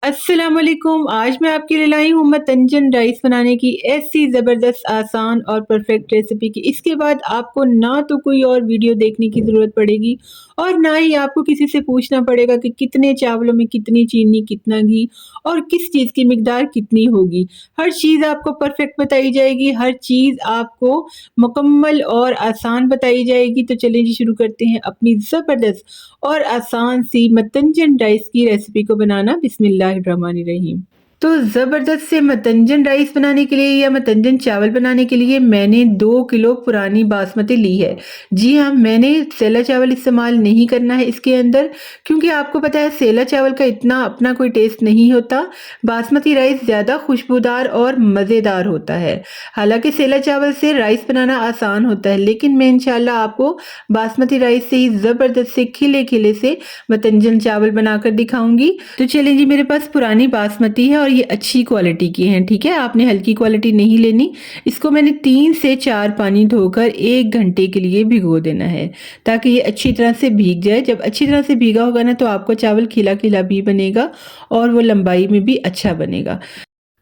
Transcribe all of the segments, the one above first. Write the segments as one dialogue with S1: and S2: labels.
S1: अस्सलाम वालेकुम। आज मैं आपके लिए लाई हूँ मतंजन राइस बनाने की ऐसी ज़बरदस्त आसान और परफेक्ट रेसिपी की इसके बाद आपको ना तो कोई और वीडियो देखने की ज़रूरत पड़ेगी और ना ही आपको किसी से पूछना पड़ेगा कि कितने चावलों में कितनी चीनी, कितना घी और किस चीज़ की मिकदार कितनी होगी। हर चीज़ आपको परफेक्ट बताई जाएगी, हर चीज़ आपको मुकम्मल और आसान बताई जाएगी। तो चलिए जी शुरू करते हैं अपनी ज़बरदस्त और आसान सी मतंजन राइस की रेसिपी को बनाना। बिस्मिल्लाहिर्रहमानिर्रहीम। तो ज़बरदस्त से मतंजन राइस बनाने के लिए या मतंजन चावल बनाने के लिए मैंने 2 किलो पुरानी बासमती ली है। जी हाँ, मैंने सेला चावल इस्तेमाल नहीं करना है इसके अंदर, क्योंकि आपको पता है सेला चावल का इतना अपना कोई टेस्ट नहीं होता। बासमती राइस ज़्यादा खुशबूदार और मज़ेदार होता है। हालांकि सेला चावल से राइस बनाना आसान होता है, लेकिन मैं इंशाल्लाह आपको बासमती राइस से ही ज़बरदस्त से खिले खिले से मतंजन चावल बनाकर दिखाऊंगी। तो चलिए जी, मेरे पास पुरानी बासमती है और ये अच्छी क्वालिटी की है। ठीक है, आपने हल्की क्वालिटी नहीं लेनी। इसको मैंने 3 से 4 पानी धोकर 1 घंटे के लिए भिगो देना है, ताकि ये अच्छी तरह से भीग जाए। जब अच्छी तरह से भीगा होगा ना, तो आपको चावल खिला खिला भी बनेगा और वो लंबाई में भी अच्छा बनेगा।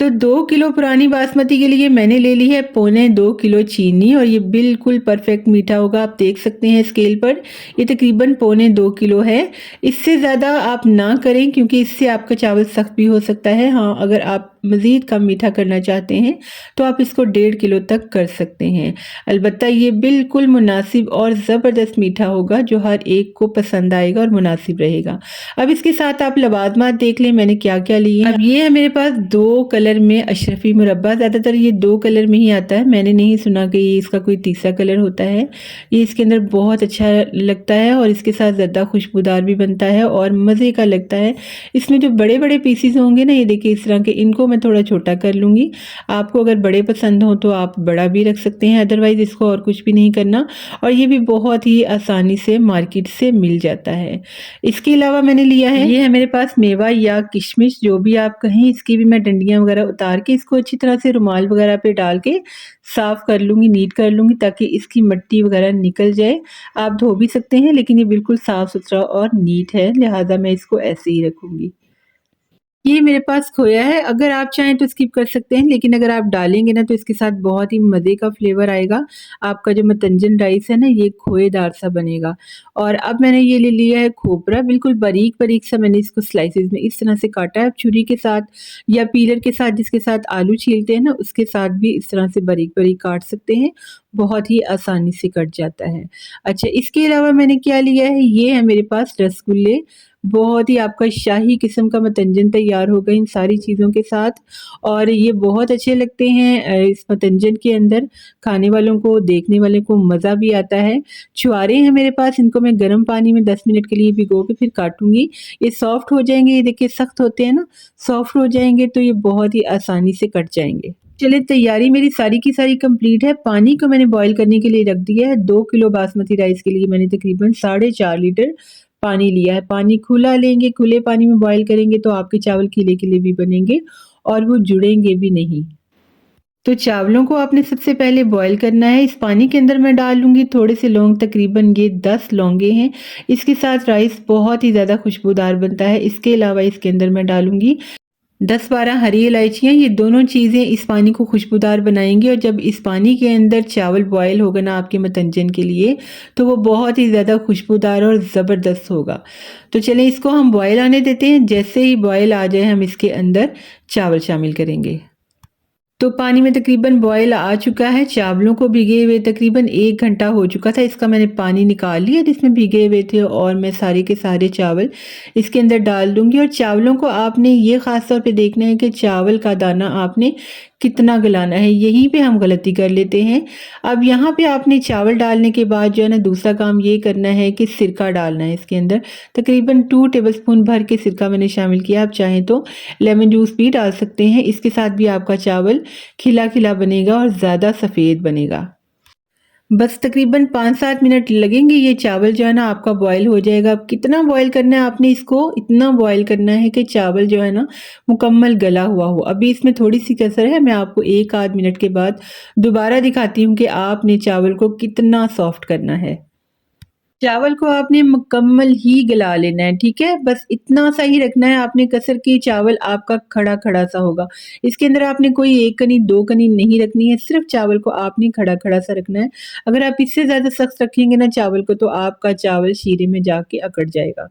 S1: तो 2 किलो पुरानी बासमती के लिए मैंने ले ली है 2.25 किलो चीनी और ये बिल्कुल परफेक्ट मीठा होगा। आप देख सकते हैं स्केल पर, ये तकरीबन 2.25 किलो है। इससे ज़्यादा आप ना करें, क्योंकि इससे आपका चावल सख्त भी हो सकता है। हाँ, अगर आप मज़ीद कम मीठा करना चाहते हैं तो आप इसको 1.5 किलो तक कर सकते हैं। अलबत्ता ये बिल्कुल मुनासिब और ज़बरदस्त मीठा होगा, जो हर एक को पसंद आएगा और मुनासिब रहेगा। अब इसके साथ आप लवाजमात देख लें मैंने क्या क्या लिए हैं। अब ये है मेरे पास 2 कलर में अशरफी मुरब्बा। ज़्यादातर ये 2 कलर में ही आता है, मैंने नहीं सुना कि ये इसका कोई तीसरा कलर होता है। ये इसके अंदर बहुत अच्छा लगता है और इसके साथ ज़्यादा खुशबूदार भी बनता है और मज़े का लगता है। इसमें जो बड़े बड़े पीसीज होंगे ना, ये देखिए इस तरह के, इनको मैं थोड़ा छोटा कर लूँगी। आपको अगर बड़े पसंद हो तो आप बड़ा भी रख सकते हैं, अदरवाइज़ इसको और कुछ भी नहीं करना। और ये भी बहुत ही आसानी से मार्केट से मिल जाता है। इसके अलावा मैंने लिया है, ये है मेरे पास मेवा या किशमिश, जो भी आप कहें। इसकी भी मैं डंडियां वगैरह उतार के इसको अच्छी तरह से रुमाल वगैरह पे डाल के साफ कर लूँगी, नीट कर लूँगी, ताकि इसकी मिट्टी वगैरह निकल जाए। आप धो भी सकते हैं, लेकिन ये बिल्कुल साफ़ सुथरा और नीट है, लिहाजा मैं इसको ऐसे ही रखूँगी। ये मेरे पास खोया है, अगर आप चाहें तो स्किप कर सकते हैं, लेकिन अगर आप डालेंगे ना तो इसके साथ बहुत ही मज़े का फ्लेवर आएगा। आपका जो मतंजन राइस है ना, ये खोएदार सा बनेगा। और अब मैंने ये ले लिया है खोपरा, बिल्कुल बारीक-बारीक सा मैंने इसको स्लाइसेस में इस तरह से काटा है। छुरी के साथ या पीलर के साथ, जिसके साथ आलू छीलते हैं ना, उसके साथ भी इस तरह से बारीक-बारीक काट सकते हैं, बहुत ही आसानी से कट जाता है। अच्छा, इसके अलावा मैंने क्या लिया है, ये है मेरे पास रसगुल्ले। बहुत ही आपका शाही किस्म का मतंजन तैयार होगा इन सारी चीज़ों के साथ, और ये बहुत अच्छे लगते हैं। इस मतंजन के अंदर खाने वालों को, देखने वाले को मज़ा भी आता है। छुआरे हैं मेरे पास, इनको मैं गर्म पानी में 10 मिनट के लिए भिगो के फिर काटूंगी। ये सॉफ्ट हो जाएंगे, ये देखिए सख्त होते हैं ना, सॉफ्ट हो जाएंगे तो ये बहुत ही आसानी से कट जाएंगे। चलिए, तैयारी मेरी सारी की सारी कंप्लीट है। पानी को मैंने बॉईल करने के लिए रख दिया है। 2 किलो बासमती राइस के लिए मैंने तकरीबन 4.5 लीटर पानी लिया है। पानी खुला लेंगे, खुले पानी में बॉईल करेंगे तो आपके चावल खिले खिले भी बनेंगे और वो जुड़ेंगे भी नहीं। तो चावलों को आपने सबसे पहले बॉईल करना है। इस पानी के अंदर मैं डाल लूँगी थोड़े से लौंग, तकरीबन ये 10 लौंगे हैं। इसके साथ राइस बहुत ही ज़्यादा खुशबूदार बनता है। इसके अलावा इसके अंदर मैं डालूँगी 10-12 हरी इलायचियाँ। ये दोनों चीज़ें इस पानी को खुशबूदार बनाएंगी, और जब इस पानी के अंदर चावल बॉयल होगा ना आपके मतंजन के लिए, तो वो बहुत ही ज़्यादा खुशबूदार और ज़बरदस्त होगा। तो चलें, इसको हम बॉयल आने देते हैं। जैसे ही बॉयल आ जाए, हम इसके अंदर चावल शामिल करेंगे। तो पानी में तकरीबन बॉयल आ चुका है। चावलों को भिगे हुए तकरीबन 1 घंटा हो चुका था। इसका मैंने पानी निकाल लिया जिसमें भिगे हुए थे, और मैं सारे के सारे चावल इसके अंदर डाल दूंगी। और चावलों को आपने ये ख़ास तौर पे देखना है कि चावल का दाना आपने कितना गलाना है, यहीं पे हम गलती कर लेते हैं। अब यहाँ पे आपने चावल डालने के बाद जो है ना, दूसरा काम ये करना है कि सिरका डालना है इसके अंदर। तकरीबन 2 टेबलस्पून भर के सिरका मैंने शामिल किया। आप चाहें तो लेमन जूस भी डाल सकते हैं। इसके साथ भी आपका चावल खिला खिला बनेगा और ज़्यादा सफ़ेद बनेगा। बस तकरीबन 5-7 मिनट लगेंगे, ये चावल जो है ना आपका बॉयल हो जाएगा। अब कितना बॉयल करना है आपने इसको, इतना बॉयल करना है कि चावल जो है ना मुकम्मल गला हुआ हो। अभी इसमें थोड़ी सी कसर है, मैं आपको 1-8 मिनट के बाद दोबारा दिखाती हूँ कि आपने चावल को कितना सॉफ्ट करना है। चावल को आपने मुकम्मल ही गला लेना है, ठीक है? बस इतना सा ही रखना है आपने कसर कि चावल आपका खड़ा-खड़ा सा होगा। इसके अंदर आपने कोई 1 कनी 2 कनी नहीं रखनी है, सिर्फ़ चावल को आपने खड़ा-खड़ा सा रखना है। अगर आप इससे ज़्यादा सख्त रखेंगे ना चावल को तो आपका चावल शीरे में जाके अकड़ जाएगा।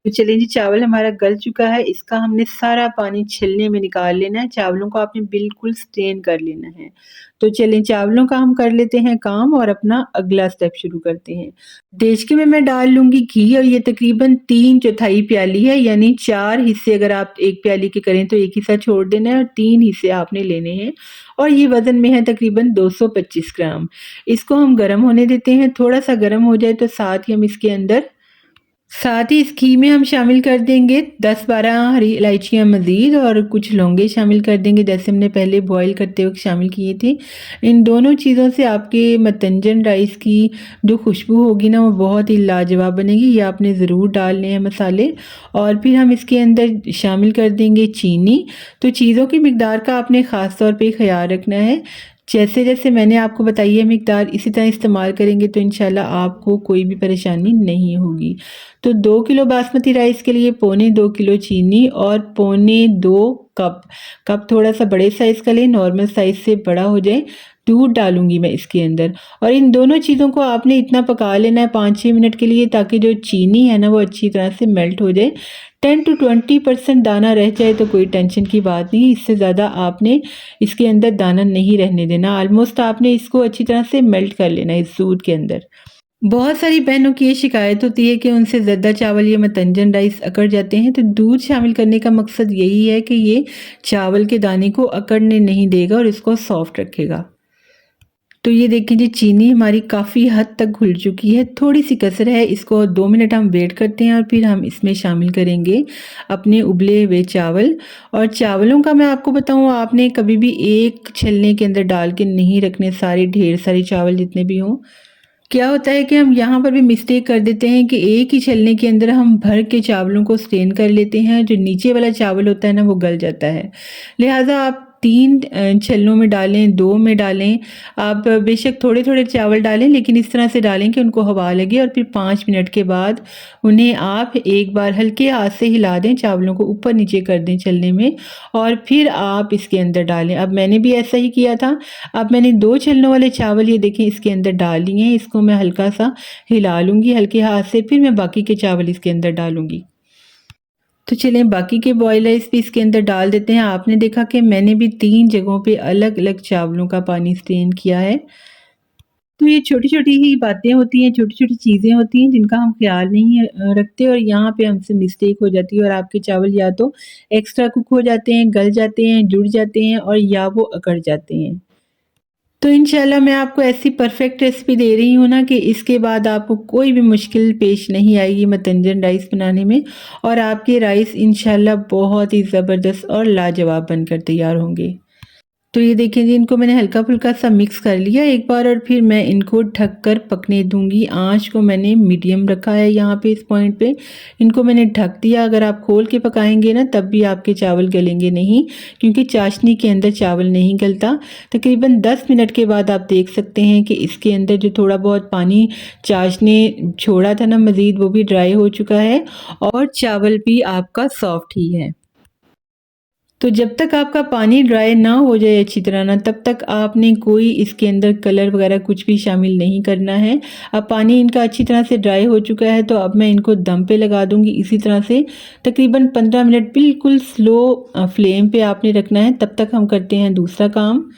S1: तो चलिए जी, चावल हमारा गल चुका है, इसका हमने सारा पानी छीलने में निकाल लेना है, चावलों को आपने बिल्कुल स्ट्रेन कर लेना है। तो चलिए चावलों का हम कर लेते हैं काम और अपना अगला स्टेप शुरू करते हैं। देचके में मैं डाल लूँगी घी और ये तकरीबन 3/4 प्याली है, यानी 4 हिस्से अगर आप 1 प्याली के करें तो 1 हिस्सा छोड़ देना है और 3 हिस्से आपने लेने हैं और ये वज़न में है तकरीबन 225 ग्राम। इसको हम गरम होने देते हैं, थोड़ा-सा गरम हो जाए तो साथ ही इस घी में हम शामिल कर देंगे 10-12 हरी इलायचियाँ मज़ीद और कुछ लौंगे शामिल कर देंगे जैसे हमने पहले बॉईल करते वक्त शामिल किए थे। इन दोनों चीज़ों से आपके मतंजन राइस की जो खुशबू होगी ना वो बहुत ही लाजवाब बनेगी। ये आपने ज़रूर डालने हैं मसाले और फिर हम इसके अंदर शामिल कर देंगे चीनी। तो चीज़ों की मिकदार का आपने ख़ास तौर पे ख़याल रखना है। जैसे-जैसे मैंने आपको बताई है मिकदार इसी तरह इस्तेमाल करेंगे तो इंशाल्लाह आपको कोई भी परेशानी नहीं होगी। तो 2 किलो बासमती राइस के लिए पौने 2 किलो चीनी और पौने 2 कप थोड़ा-सा बड़े साइज़ का लें, नॉर्मल साइज़ से बड़ा हो जाए, दूध डालूँगी मैं इसके अंदर और इन दोनों चीज़ों को आपने इतना पका लेना है 5-6 मिनट के लिए ताकि जो चीनी है ना वो अच्छी तरह से मेल्ट हो जाए। 10 टू 20% दाना रह जाए तो कोई टेंशन की बात नहीं, इससे ज़्यादा आपने इसके अंदर दाना नहीं रहने देना। ऑलमोस्ट आपने इसको अच्छी तरह से मेल्ट कर लेना है इस दूध के अंदर। बहुत सारी बहनों की ये शिकायत होती है कि उनसे ज़्यादा चावल या मतंजन राइस अकड़ जाते हैं, तो दूध शामिल करने का मकसद यही है कि ये चावल के दाने को अकड़ने नहीं देगा और इसको सॉफ्ट रखेगा। तो ये देखिए जी चीनी हमारी काफ़ी हद तक घुल चुकी है, थोड़ी सी कसर है, इसको 2 मिनट हम वेट करते हैं और फिर हम इसमें शामिल करेंगे अपने उबले हुए चावल। और चावलों का मैं आपको बताऊँ आपने कभी भी एक छलनी के अंदर डाल के नहीं रखने, सारे ढेर सारे चावल जितने भी हों। क्या होता है कि हम यहाँ पर भी मिस्टेक कर देते हैं कि एक ही छलनी के अंदर हम भर के चावलों को स्ट्रेन कर लेते हैं, जो नीचे वाला चावल होता है ना वो गल जाता है। लिहाजा आप 3 छलनों में डालें, 2 में डालें, आप बेशक थोड़े-थोड़े चावल डालें लेकिन इस तरह से डालें कि उनको हवा लगे और फिर 5 मिनट के बाद उन्हें आप एक बार हल्के हाथ से हिला दें, चावलों को ऊपर-नीचे कर दें छलनी में और फिर आप इसके अंदर डालें। अब मैंने भी ऐसा ही किया था। अब मैंने 2 छलनों वाले चावल ये देखें इसके अंदर डाल लिए हैं, इसको मैं हल्का-सा हिला लूँगी हल्के हाथ से, फिर मैं बाकी के चावल इसके अंदर डालूँगी। तो चलें बाकी के बॉयल राइस भी इसके अंदर डाल देते हैं। आपने देखा कि मैंने भी 3 जगहों पे अलग-अलग चावलों का पानी स्ट्रेन किया है। तो ये छोटी-छोटी ही बातें होती हैं, छोटी-छोटी चीज़ें होती हैं जिनका हम ख़्याल नहीं रखते और यहाँ पे हमसे मिस्टेक हो जाती है और आपके चावल या तो एक्स्ट्रा कुक हो जाते हैं, गल जाते हैं, जुड़ जाते हैं और या वो अकड़ जाते हैं। तो इंशाल्लाह मैं आपको ऐसी परफेक्ट रेसिपी दे रही हूँ ना कि इसके बाद आपको कोई भी मुश्किल पेश नहीं आएगी मतंजन राइस बनाने में और आपके राइस इंशाल्लाह बहुत ही ज़बरदस्त और लाजवाब बनकर तैयार होंगे। तो ये देखिए जी इनको मैंने हल्का-फुल्का सा मिक्स कर लिया एक बार और फिर मैं इनको ढक कर पकने दूँगी। आँच को मैंने मीडियम रखा है यहाँ पे इस पॉइंट पे। इनको मैंने ढक दिया, अगर आप खोल के पकाएँगे ना तब भी आपके चावल गलेंगे नहीं क्योंकि चाशनी के अंदर चावल नहीं गलता। तकरीबन 10 मिनट के बाद आप देख सकते हैं कि इसके अंदर जो थोड़ा बहुत पानी चाशनी छोड़ा था ना मज़ीद वो भी ड्राई हो चुका है और चावल भी आपका सॉफ्ट ही है। तो जब तक आपका पानी ड्राई ना हो जाए अच्छी तरह ना तब तक आपने कोई इसके अंदर कलर वगैरह कुछ भी शामिल नहीं करना है। अब पानी इनका अच्छी तरह से ड्राई हो चुका है तो अब मैं इनको दम पे लगा दूंगी इसी तरह से तकरीबन 15 मिनट बिल्कुल स्लो फ्लेम पे आपने रखना है। तब तक हम करते हैं दूसरा काम।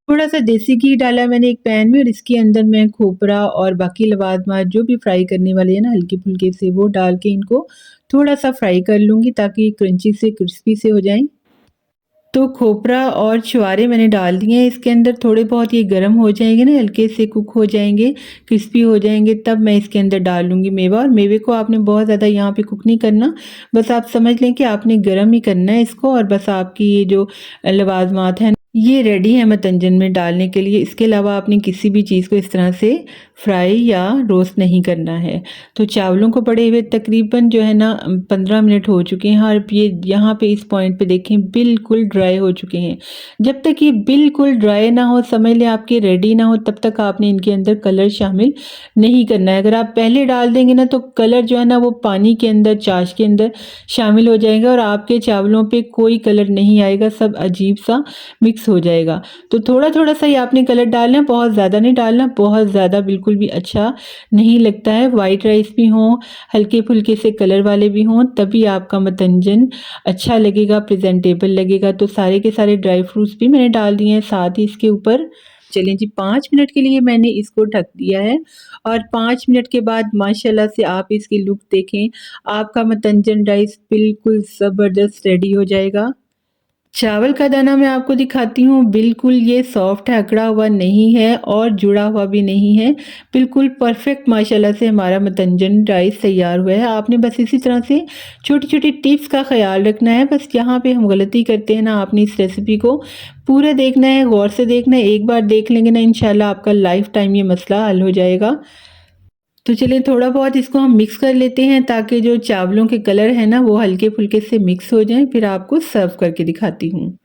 S1: थोड़ा सा देसी घी डाला मैंने एक पैन में और इसके अंदर मैं खोपरा और बाकी लवाजमात जो भी फ्राई करने वाले हैं ना हल्के फुल्के से वो डाल के इनको थोड़ा सा फ्राई कर लूँगी ताकि क्रंची से क्रिस्पी से हो जाएं। तो खोपरा और छुआरे मैंने डाल दिए हैं इसके अंदर, थोड़े बहुत ये गर्म हो जाएंगे ना, हल्के से कुक हो जाएंगे, क्रिस्पी हो जाएंगे, तब मैं इसके अंदर डाल लूँगी मेवा। और मेवे को आपने बहुत ज़्यादा यहाँ पे कुक नहीं करना, बस आप समझ लें कि आपने गर्म ही करना है इसको और बस आपकी ये जो लवाजमात हैं ये रेडी है मतंजन में डालने के लिए। इसके अलावा आपने किसी भी चीज़ को इस तरह से फ्राई या रोस्ट नहीं करना है। तो चावलों को पड़े हुए तकरीबन जो है ना 15 मिनट हो चुके हैं और ये यहाँ पे इस पॉइंट पे देखें बिल्कुल ड्राई हो चुके हैं। जब तक ये बिल्कुल ड्राई ना हो, समझ लें आपके रेडी ना हो, तब तक आपने इनके अंदर कलर शामिल नहीं करना है। अगर आप पहले डाल देंगे ना तो कलर जो है ना वो पानी के अंदर, छाछ के अंदर शामिल हो जाएगा और आपके चावलों पे कोई कलर नहीं आएगा, सब अजीब सा मिक्स हो जाएगा। तो थोड़ा-थोड़ा सा ही आपने कलर डालना है, बहुत ज़्यादा नहीं डालना, बहुत ज़्यादा बिल्कुल भी अच्छा नहीं लगता है। वाइट राइस भी हों, हल्के-फुल्के से कलर वाले भी हों, तभी आपका मतंजन अच्छा लगेगा, प्रेज़ेंटेबल लगेगा। तो सारे के सारे ड्राई फ्रूट्स भी मैंने डाल दिए हैं साथ ही इसके ऊपर। चलें जी, 5 मिनट के लिए मैंने इसको ढक दिया है और 5 मिनट के बाद माशाल्लाह से आप इसकी लुक देखें, आपका मतंजन राइस बिल्कुल ज़बरदस्त रेडी हो जाएगा। चावल का दाना मैं आपको दिखाती हूँ, बिल्कुल ये सॉफ्ट है, अकड़ा हुआ नहीं है और जुड़ा हुआ भी नहीं है। बिल्कुल परफेक्ट माशाल्लाह से हमारा मतंजन राइस तैयार हुआ है। आपने बस इसी तरह से छोटी-छोटी टिप्स का ख़्याल रखना है। बस यहाँ पे हम गलती करते हैं ना, आपने इस रेसिपी को पूरा देखना है, गौर से देखना है। एक बार देख लेंगे ना इंशाल्लाह आपका लाइफ़ टाइम ये मसला हल हो जाएगा। तो चलिए थोड़ा बहुत इसको हम मिक्स कर लेते हैं ताकि जो चावलों के कलर है ना वो हल्के-फुल्के से मिक्स हो जाएँ, फिर आपको सर्व करके दिखाती हूँ।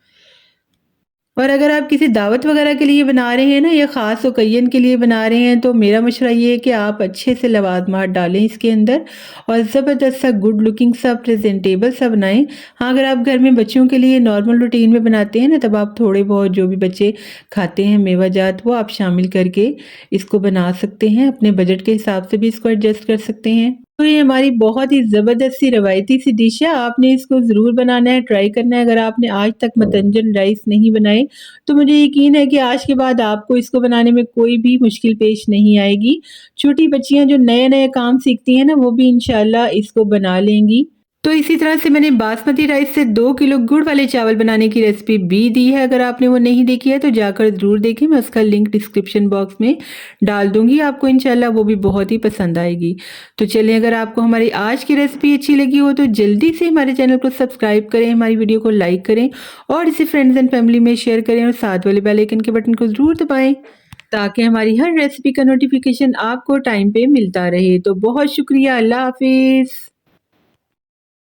S1: और अगर आप किसी दावत वगैरह के लिए बना रहे हैं ना या ख़ास ओकेज़न के लिए बना रहे हैं तो मेरा मशवरा ये है कि आप अच्छे से लवाज़मात डालें इसके अंदर और ज़बरदस्त सा गुड लुकिंग सा प्रेज़ेंटेबल सा बनाएँ। हाँ, अगर आप घर में बच्चों के लिए नॉर्मल रूटीन में बनाते हैं ना तब आप थोड़े बहुत जो भी बच्चे खाते हैं मेवा-जात वो आप शामिल करके इसको बना सकते हैं। अपने बजट के हिसाब से भी इसको एडजस्ट कर सकते हैं। तो ये हमारी बहुत ही ज़बरदस्त सी रवायती सी डिश है, आपने इसको ज़रूर बनाना है, ट्राई करना है। अगर आपने आज तक मतंजन राइस नहीं बनाए, तो मुझे यकीन है कि आज के बाद आपको इसको बनाने में कोई भी मुश्किल पेश नहीं आएगी। छोटी बच्चियाँ जो नए-नए काम सीखती हैं ना, वो भी इंशाल्लाह इसको बना लेंगी। तो इसी तरह से मैंने बासमती राइस से 2 किलो गुड़ वाले चावल बनाने की रेसिपी भी दी है। अगर आपने वो नहीं देखी है तो जाकर ज़रूर देखें, मैं उसका लिंक डिस्क्रिप्शन बॉक्स में डाल दूँगी। आपको इंशाल्लाह वो भी बहुत ही पसंद आएगी। तो चलिए, अगर आपको हमारी आज की रेसिपी अच्छी लगी हो तो जल्दी से हमारे चैनल को सब्सक्राइब करें, हमारी वीडियो को लाइक करें और इसे फ्रेंड्स एंड फैमिली में शेयर करें और साथ वाले बेल आइकन के बटन को ज़रूर दबाएँ ताकि हमारी हर रेसिपी का नोटिफ़िकेशन आपको टाइम पे मिलता रहे। तो बहुत शुक्रिया, अल्लाह हाफ़िज़।